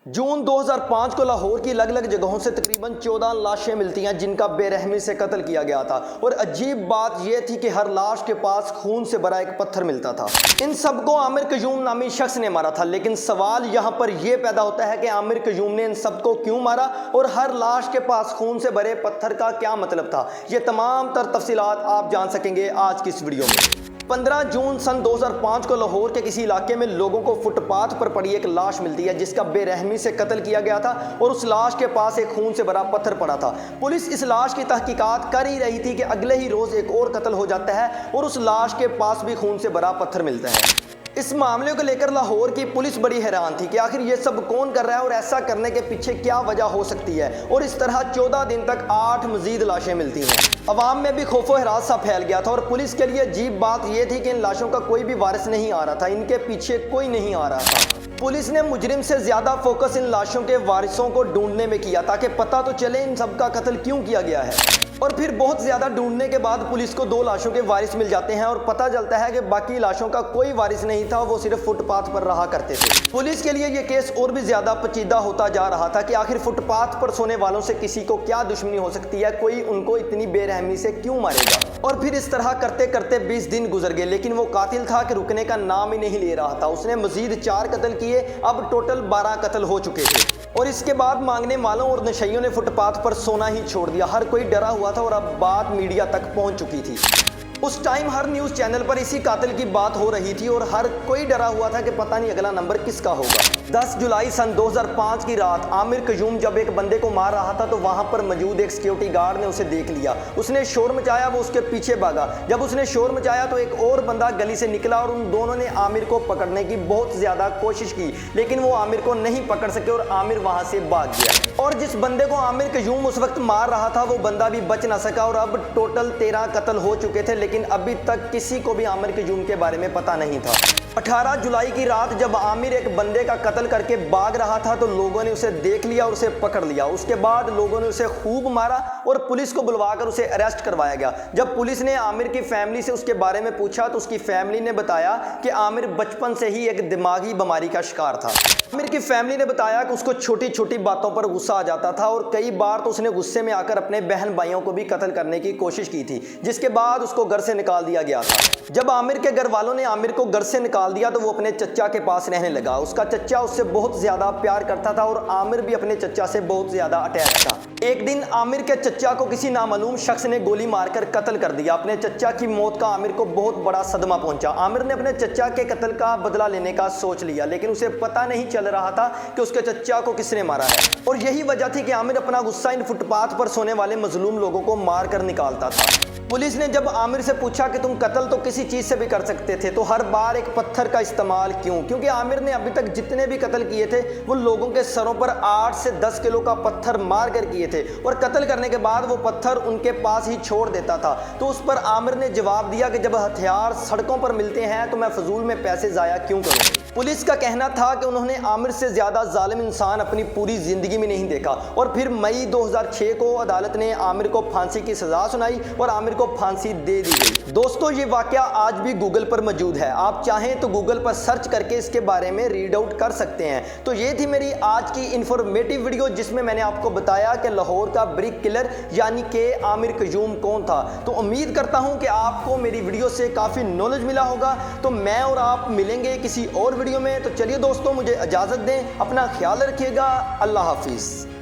जून 2005 को लाहौर की अलग अलग जगहों से तकरीबन 14 लाशें मिलती हैं जिनका बेरहमी से कत्ल किया गया था। और अजीब बात यह थी कि हर लाश के पास खून से भरा एक पत्थर मिलता था। इन सबको आमिर क्यूम नामी शख्स ने मारा था, लेकिन सवाल यहाँ पर यह पैदा होता है कि आमिर क्यूम ने इन सबको क्यों मारा और हर लाश के पास खून से भरे पत्थर का क्या मतलब था। ये तमाम तर तफसीलात आप जान सकेंगे आज की इस वीडियो में। 15 जून सन 2005 को लाहौर के किसी इलाके में लोगों को फुटपाथ पर पड़ी एक लाश मिलती है जिसका बेरहमी से कत्ल किया गया था और उस लाश के पास एक खून से भरा पत्थर पड़ा था। पुलिस इस लाश की तहकीकात कर ही रही थी कि अगले ही रोज एक और कत्ल हो जाता है और उस लाश के पास भी खून से भरा पत्थर मिलता है। इस मामले को लेकर लाहौर की पुलिस बड़ी हैरान थी कि आखिर ये सब कौन कर रहा है और ऐसा करने के पीछे क्या वजह हो सकती है। और इस तरह 14 दिन तक 8 मजीद लाशें मिलती हैं। अवाम में भी खौफो हरास सा फैल गया था और पुलिस के लिए अजीब बात यह थी कि इन लाशों का कोई भी वारिस नहीं आ रहा था, इनके पीछे कोई नहीं आ रहा था। पुलिस ने मुजरिम से ज्यादा फोकस इन लाशों के वारिसों को ढूंढने में किया ताकि पता तो चले इन सब का कत्ल क्यों किया गया है। और फिर बहुत ज्यादा ढूंढने के बाद पुलिस को 2 लाशों के वारिस मिल जाते हैं और पता चलता है कि बाकी लाशों का कोई वारिस नहीं था, वो सिर्फ फुटपाथ पर रहा करते थे। पुलिस के लिए ये केस और भी ज्यादा पेचीदा होता जा रहा था कि आखिर फुटपाथ पर सोने वालों से किसी को क्या दुश्मनी हो सकती है, कोई उनको इतनी बेरहमी से क्यों मारेगा। और फिर इस तरह करते करते 20 दिन गुजर गए, लेकिन वो कातिल था कि रुकने का नाम ही नहीं ले रहा था। उसने मजीद 4 कत्ल किए, अब टोटल 12 कत्ल हो चुके थे। और इसके बाद मांगने वालों और नशइयों ने फुटपाथ पर सोना ही छोड़ दिया। हर कोई डरा हुआ था और अब बात मीडिया तक पहुंच चुकी थी। उस टाइम हर न्यूज़ चैनल पर इसी कातिल की बात हो रही थी और हर कोई डरा हुआ था कि पता नहीं अगला नंबर किसका होगा। 10 जुलाई सन 2005 की रात आमिर क्यूम जब एक बंदे को मार रहा था तो वहां पर मौजूद एक सिक्योरिटी गार्ड ने उसे देख लिया। उसने शोर मचाया, वो उसके पीछे भागा। जब उसने शोर मचाया तो एक और बंदा गली से निकला और उन दोनों ने आमिर को पकड़ने की बहुत ज्यादा कोशिश की, लेकिन वो आमिर को नहीं पकड़ सके और आमिर वहां से भाग गया। और जिस बंदे को आमिर क्यूम उस वक्त मार रहा था वो बंदा भी बच ना सका और अब टोटल 13 कत्ल हो चुके थे, लेकिन अभी तक किसी को भी आमिर क्यूम के बारे में पता नहीं था। 18 जुलाई की रात जब आमिर एक बंदे का कत्ल करके भाग रहा था तो लोगों ने उसे देख लिया और उसे पकड़ लिया। उसके बाद लोगों ने उसे खूब मारा और पुलिस को बुलवाकर उसे अरेस्ट करवाया गया। जब पुलिस ने आमिर की फैमिली से उसके बारे में पूछा तो उसकी फैमिली ने बताया कि आमिर बचपन से ही एक दिमागी बीमारी का शिकार था। आमिर की फैमिली ने बताया कि उसको छोटी छोटी बातों पर गुस्सा आ जाता था और कई बार तो उसने गुस्से में आकर अपने बहन भाइयों को भी कत्ल करने की कोशिश की थी, जिसके बाद उसको घर से निकाल दिया गया था। जब आमिर के घर वालों ने आमिर को घर से निकाल दिया तो वो अपने चचा के पास रहने लगा। उसका चचा उससे बहुत ज्यादा प्यार करता था और आमिर भी अपने चचा से बहुत ज्यादा अटैच था। एक दिन आमिर के चचा को किसी नामालूम शख्स ने गोली मारकर कत्ल कर दिया। अपने चचा की मौत का आमिर को बहुत बड़ा सदमा पहुंचा। आमिर ने अपने चचा के कत्ल का बदला लेने का सोच लिया, लेकिन उसे पता नहीं चल रहा था कि उसके चचा को किसने मारा है। और यही वजह थी कि आमिर अपना गुस्सा इन फुटपाथ पर सोने वाले मजलूम लोगों को मार कर निकालता था। पुलिस ने जब आमिर से पूछा कि तुम कत्ल तो किसी चीज से भी कर सकते थे तो हर बार एक पत्थर का इस्तेमाल क्यों, क्योंकि आमिर ने अभी तक जितने भी कत्ल किए थे वो लोगों के सरों पर 8 से 10 किलो का पत्थर मार कर किए थे और कत्ल करने के बाद वो पत्थर उनके पास ही छोड़ देता था। तो उस पर आमिर ने जवाब दिया कि जब हथियार सड़कों पर मिलते हैं तो मैं फजूल में पैसे जाया क्यों करूं। पुलिस का कहना था कि उन्होंने आमिर से ज्यादा जालिम इंसान अपनी पूरी जिंदगी में नहीं देखा। और फिर मई 2006 को अदालत ने आमिर को फांसी की सजा सुनाई और आमिर को फांसी दे दी गई। दोस्तों ये वाकया आज भी गूगल पर मौजूद है, आप चाहें तो गूगल पर सर्च करके इसके बारे में रीड आउट कर सकते हैं। तो ये थी मेरी आज की इंफॉर्मेटिव वीडियो जिसमें मैंने आपको बताया कि लाहौर का ब्रिक किलर यानी कि आमिर क्यूम कौन था। तो उम्मीद करता हूं कि आपको मेरी वीडियो से काफी नॉलेज मिला होगा। तो मैं और आप मिलेंगे किसी और वीडियो में। तो चलिए दोस्तों मुझे इजाजत दें, अपना ख्याल रखिएगा। अल्लाह हाफिज।